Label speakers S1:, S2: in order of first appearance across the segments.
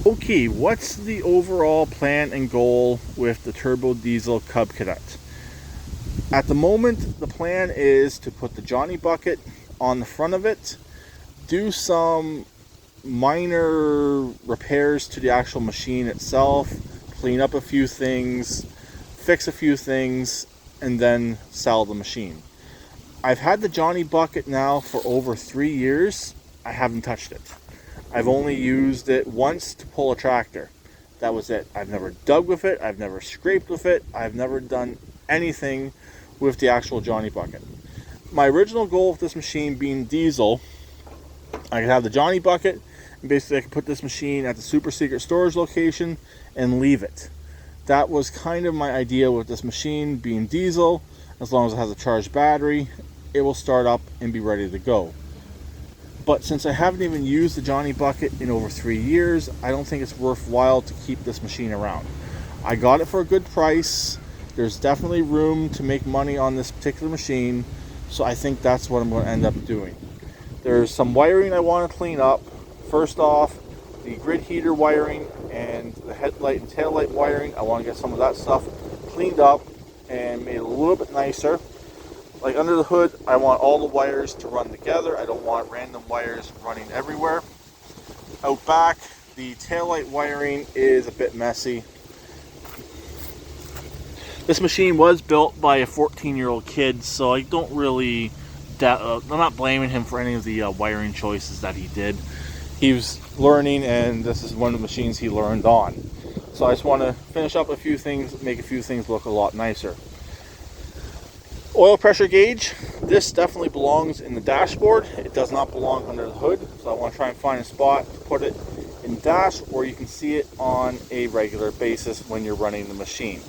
S1: Okay, what's the overall plan and goal with the turbo diesel Cub Cadet? At the moment, the plan is to put the Johnny bucket on the front of it, do some minor repairs to the actual machine itself, clean up a few things, fix a few things, and then sell the machine. I've had the Johnny bucket now for over 3 years. I haven't touched it. I've only used it once to pull a tractor. That was it. I've never dug with it. I've never scraped with it. I've never done anything with the actual Johnny bucket. My original goal with this machine being diesel, I could have the Johnny bucket, and basically I could put this machine at the super secret storage location and leave it. That was kind of my idea with this machine being diesel. As long as it has a charged battery, it will start up and be ready to go. But since I haven't even used the Johnny bucket in over 3 years, I don't think it's worthwhile to keep this machine around. I got it for a good price. There's definitely room to make money on this particular machine, so I think that's what I'm going to end up doing. There's some wiring I want to clean up. First off, the grid heater wiring and the headlight and tail light wiring, I want to get some of that stuff cleaned up and made a little bit nicer. Like under the hood, I want all the wires to run together. I don't want random wires running everywhere. Out back, the taillight wiring is a bit messy. This machine was built by a 14-year-old kid, so I don't really, I'm not blaming him for any of the wiring choices that he did. He was learning, and this is one of the machines he learned on. So I just want to finish up a few things, make a few things look a lot nicer. Oil pressure gauge, this definitely belongs in the dashboard. It does not belong under the hood, so I want to try and find a spot to put it in dash where you can see it on a regular basis when you're running the machine.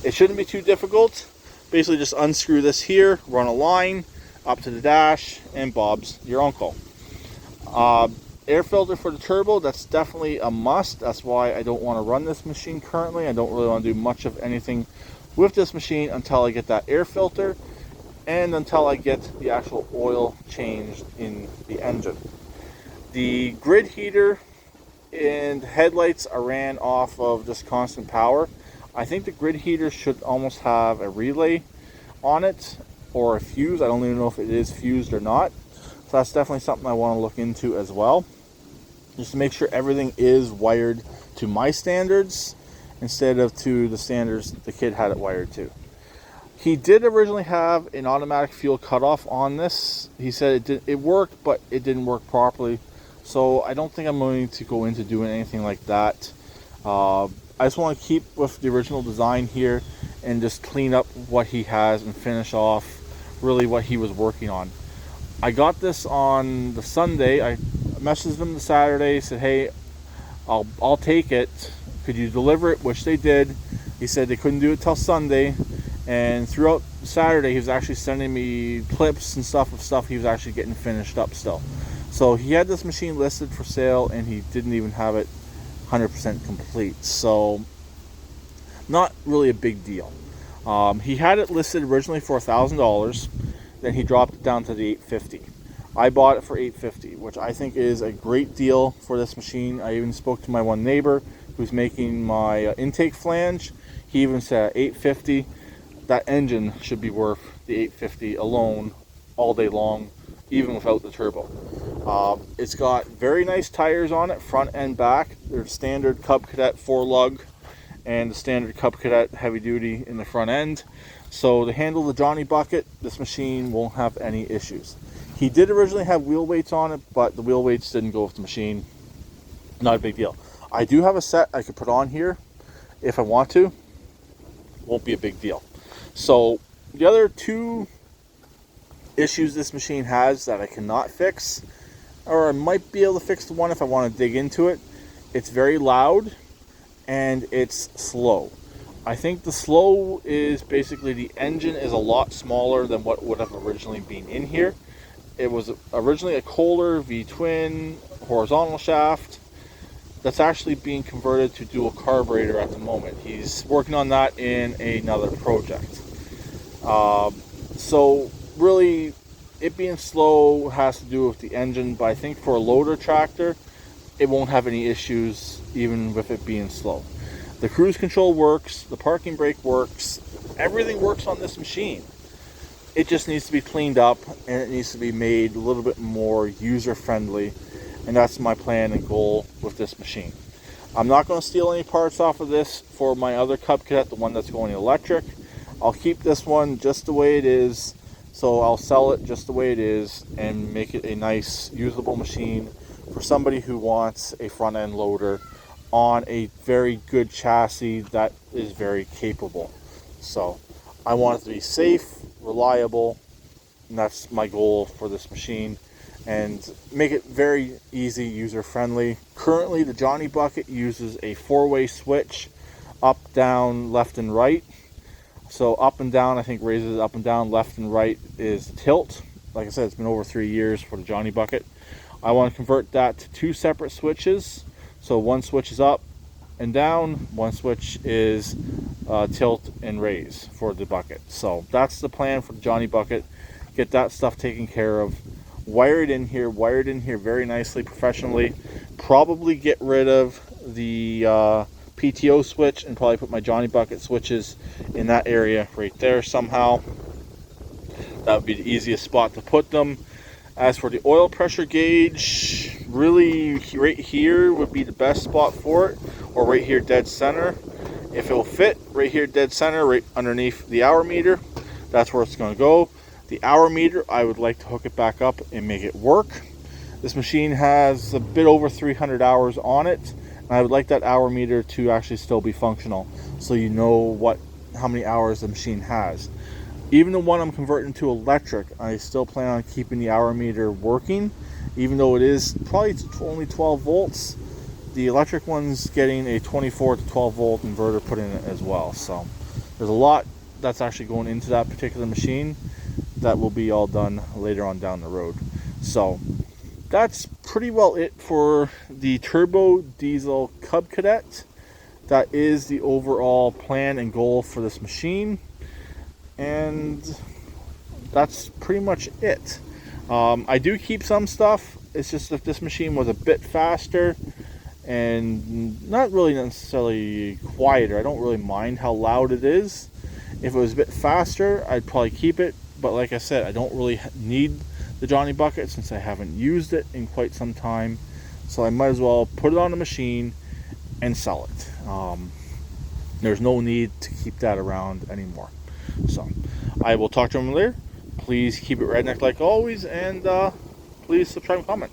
S1: It shouldn't be too difficult. Basically just unscrew this here, run a line up to the dash, and Bob's your uncle. Air filter for the turbo, that's definitely a must. That's why I don't want to run this machine currently. I don't really want to do much of anything with this machine until I get that air filter and until I get the actual oil changed in the engine. The grid heater and headlights are ran off of just constant power. I think the grid heater should almost have a relay on it or a fuse. I don't even know if it is fused or not. So that's definitely something I want to look into as well, just to make sure everything is wired to my standards instead of to the standards the kid had it wired to. He did originally have an automatic fuel cutoff on this. He said it worked, but it didn't work properly. So I don't think I'm going to go into doing anything like that. I just want to keep with the original design here and just clean up what he has and finish off really what he was working on. I got this on the Sunday. I messaged him the Saturday, said, hey, I'll take it. Could you deliver it? Which they did. He said they couldn't do it till Sunday. And throughout Saturday, he was actually sending me clips and stuff of stuff he was actually getting finished up still. So he had this machine listed for sale, and he didn't even have it 100% complete. So not really a big deal. He had it listed originally for $1,000. Then he dropped it down to the $850. I bought it for $850, which I think is a great deal for this machine. I even spoke to my one neighbor who's making my intake flange. He even said $850. That engine should be worth the $850 alone all day long, even without the turbo. It's got very nice tires on it, front and back. They're standard Cub Cadet 4-lug and the standard Cub Cadet heavy duty in the front end. So to handle the Johnny bucket, this machine won't have any issues. He did originally have wheel weights on it, but the wheel weights didn't go with the machine. Not a big deal. I do have a set I could put on here if I want to. Won't be a big deal. So the other two issues this machine has that I cannot fix, or I might be able to fix the one if I want to dig into it. It's very loud and it's slow. I think the slow is basically the engine is a lot smaller than what would have originally been in here. It was originally a Kohler V-twin horizontal shaft that's actually being converted to dual carburetor at the moment. He's working on that in another project. So really, it being slow has to do with the engine, but I think for a loader tractor, it won't have any issues even with it being slow. The cruise control works, the parking brake works, everything works on this machine. It just needs to be cleaned up and it needs to be made a little bit more user-friendly, and that's my plan and goal with this machine. I'm not going to steal any parts off of this for my other Cub Cadet, the one that's going electric. I'll keep this one just the way it is, so I'll sell it just the way it is and make it a nice, usable machine for somebody who wants a front-end loader on a very good chassis that is very capable. So I want it to be safe, reliable, and that's my goal for this machine, and make it very easy, user-friendly. Currently, the Johnny Bucket uses a 4-way switch, up, down, left, and right. So up and down, I think, raises up and down. Left and right is tilt. Like I said, it's been over 3 years for the Johnny Bucket. I want to convert that to 2 separate switches. So one switch is up and down, one switch is tilt and raise for the bucket. So that's the plan for the Johnny Bucket. Get that stuff taken care of. Wire it in here very nicely, professionally. Probably get rid of the PTO switch and probably put my Johnny Bucket switches in that area right there somehow. That would be the easiest spot to put them. As for the oil pressure gauge, really right here would be the best spot for it, or right here dead center. If it'll fit right here dead center, right underneath the hour meter, that's where it's going to go. The hour meter, I would like to hook it back up and make it work. This machine has a bit over 300 hours on it, and I would like that hour meter to actually still be functional, so you know how many hours the machine has. Even the one I'm converting to electric, I still plan on keeping the hour meter working, even though it is probably only 12 volts. The electric one's getting a 24 to 12 volt inverter put in it as well. So there's a lot that's actually going into that particular machine that will be all done later on down the road. So that's pretty well it for the turbo diesel Cub Cadet. That is the overall plan and goal for this machine, and that's pretty much it. I do keep some stuff. It's just if this machine was a bit faster and not really necessarily quieter, I don't really mind how loud it is. If it was a bit faster, I'd probably keep it, but like I said, I don't really need the Johnny Bucket since I haven't used it in quite some time, so I might as well put it on the machine and sell it. There's no need to keep that around anymore. So I will talk to them later. Please keep it redneck like always, and please subscribe and comment.